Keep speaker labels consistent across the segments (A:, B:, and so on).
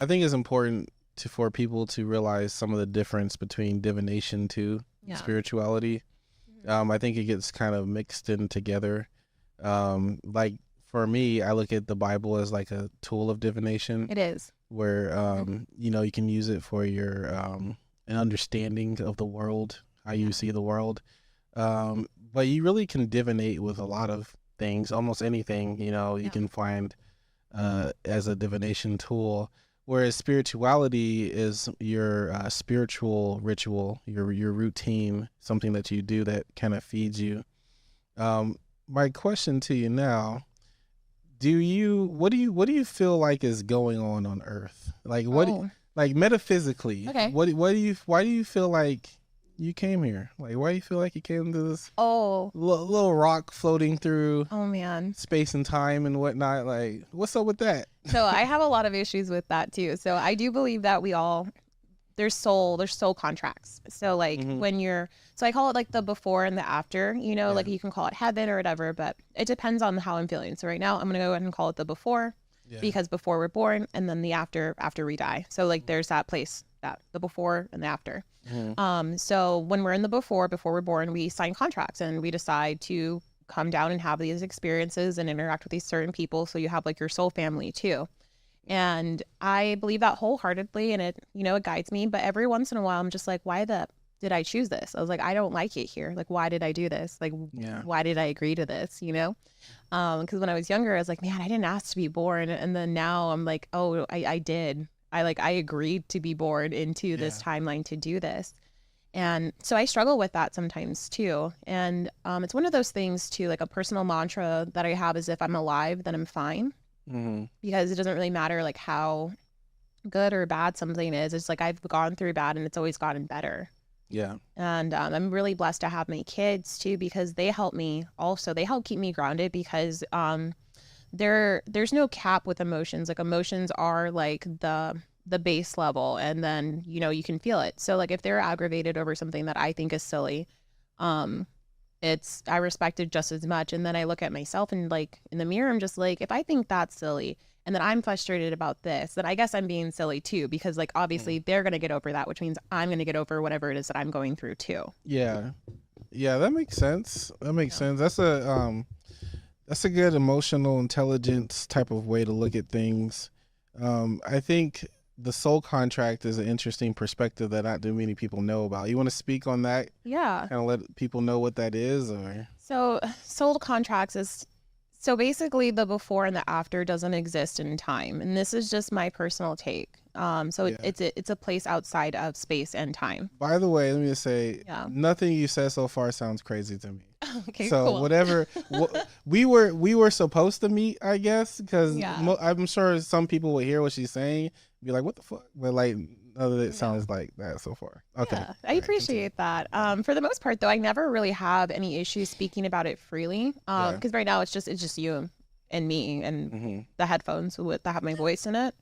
A: I think it's important for people to realize some of the difference between divination to
B: Yeah.
A: spirituality. I think it gets kind of mixed in together. Like for me, I look at the Bible as like a tool of divination
B: It is.
A: where, you can use it for your an understanding of the world, how you see the world. But you really can divinate with a lot of things, almost anything, you can find as a divination tool. Whereas spirituality is your spiritual ritual, your routine, something that you do that kind of feeds you. My question to you now: what do you feel like is going on Earth? Like
B: Oh,
A: like metaphysically?
B: okay.
A: Why do you feel like you came here? Like why do you feel like you came to this
B: Oh,
A: little rock floating through
B: oh man.
A: space and time and whatnot? Like what's up with that?
B: So I have a lot of issues with that too. So I do believe that there's soul contracts. So like
A: Hmm.
B: so I call it like the before and the after,
A: Yeah.
B: like you can call it heaven or whatever, but it depends on how I'm feeling. So right now I'm going to go ahead and call it the before
A: Yeah.
B: because before we're born, and then the after we die. So like there's that place, that the before and the after.
A: Mhm.
B: So when we're in the before we're born, we sign contracts and we decide to come down and have these experiences and interact with these certain people. So you have like your soul family too. And I believe that wholeheartedly, and it guides me. But every once in a while, I'm just like, why the did I choose this? I was like, I don't like it here. Like, why did I do this? Like,
A: Yeah.
B: why did I agree to this? Because when I was younger, I was like, man, I didn't ask to be born. And then now I'm like, oh, I did. I agreed to be born into this
A: Yeah.
B: timeline to do this. And so I struggle with that sometimes too. And it's one of those things too, like a personal mantra that I have is if I'm alive, then I'm fine,
A: Hmm.
B: because it doesn't really matter like how good or bad something is. It's like I've gone through bad and it's always gotten better.
A: Yeah.
B: And I'm really blessed to have my kids too, because they help me also. They help keep me grounded because there's no cap with emotions. Like emotions are like the base level, and then you can feel it. So like if they're aggravated over something that I think is silly, um I respect it just as much. And then I look at myself and like in the mirror, I'm just like, if I think that's silly and then I'm frustrated about this, then I guess I'm being silly too, because like
A: Mm.
B: obviously they're going to get over that, which means I'm going to get over whatever it is that I'm going through too.
A: Yeah. Yeah, that makes sense. That makes
B: Yeah.
A: sense. That's a good emotional intelligence type of way to look at things. I think the soul contract is an interesting perspective that not too many people know about. You want to speak on that?
B: Yeah.
A: Kind of let people know what that is, or
B: So sold contracts is so basically the before and the after doesn't exist in time, and this is just my personal take. So
A: yeah.
B: it's a place outside of space and time.
A: By the way, let me just say,
B: Yeah.
A: nothing you said so far sounds crazy to me.
B: Okay.
A: So
B: Cool.
A: whatever we were supposed to meet, I guess, because
B: Yeah.
A: I'm sure some people will hear what she's saying, be like, "What the fuck?" But like, none of it
B: Yeah.
A: sounds like that so far. Okay,
B: Yeah, I
A: all right, continue.
B: appreciate that.
A: Yeah,
B: For the most part, though, I never really have any issues speaking about it freely.
A: yeah,
B: Because right now it's just you and me and
A: mm-hmm.
B: the headphones that have my voice in it,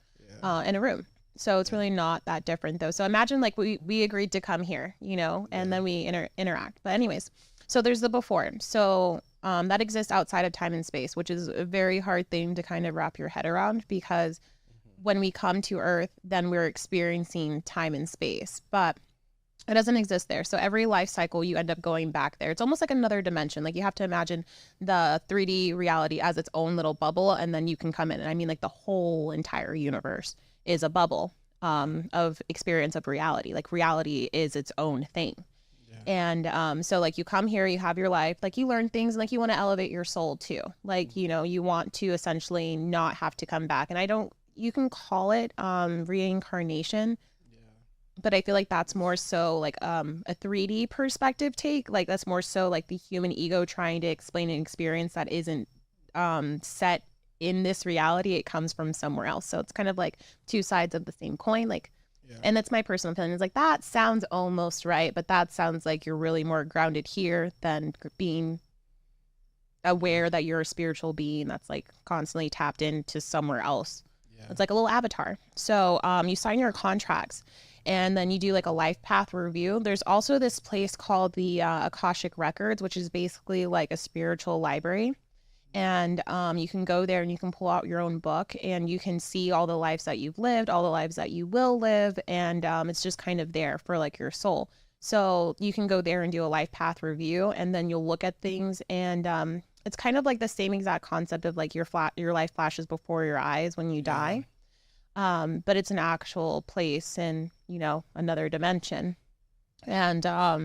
A: Yeah,
B: in a room. So it's
A: yeah,
B: really not that different, though. So imagine like we agreed to come here, and
A: yeah,
B: then we interact. But anyways, so there's the before. So that exists outside of time and space, which is a very hard thing to kind of wrap your head around, because when we come to Earth, then we're experiencing time and space. But it doesn't exist there. So every life cycle, you end up going back there. It's almost like another dimension. Like you have to imagine the 3D reality as its own little bubble, and then you can come in. And I mean, like the whole entire universe is a bubble of experience of reality. Like reality is its own thing.
A: yeah,
B: And so like you come here, you have your life, like you learn things, and like you want to elevate your soul too. Like, you want to essentially not have to come back. And you can call it reincarnation,
A: yeah,
B: but I feel like that's more so like a 3D perspective take. Like that's more so like the human ego trying to explain an experience that isn't set in this reality. It comes from somewhere else. So it's kind of like two sides of the same coin. Like,
A: yeah,
B: and that's my personal opinion. It's like that sounds almost right, but that sounds like you're really more grounded here than being aware that you're a spiritual being that's like constantly tapped into somewhere else.
A: yeah.
B: It's like a little avatar. So you sign your contracts, and then you do like a life path review. There's also this place called the Akashic Records, which is basically like a spiritual library. And you can go there and you can pull out your own book and you can see all the lives that you've lived, all the lives that you will live, and it's just kind of there for like your soul. So you can go there and do a life path review, and then you'll look at things, and it's kind of like the same exact concept of like your life flashes before your eyes when you
A: Yeah.
B: die, but it's an actual place in another dimension. And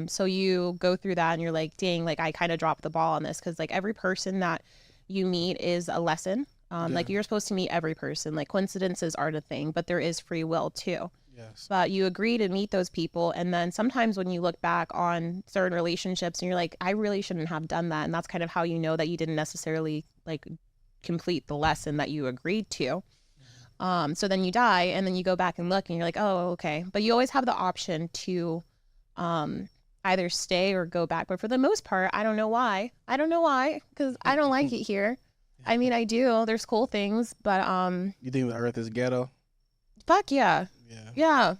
B: so you go through that and you're like, dang, like I kind of dropped the ball on this, because like every person that you meet is a lesson.
A: Yeah.
B: Like you're supposed to meet every person. Like coincidences aren't a thing, but there is free will too.
A: Yes.
B: But you agree to meet those people, and then sometimes when you look back on certain relationships and you're like, I really shouldn't have done that, and that's kind of how you know that you didn't necessarily like complete the lesson that you agreed to. So then you die, and then you go back and look, and you're like, oh, okay. But you always have the option to um, either stay or go back. But for the most part, I don't know why. I don't know why, because I don't like it here. I mean, I do. There's cool things, but
A: You think the Earth is ghetto?
B: fuck yeah,
A: Yeah.
B: yeah.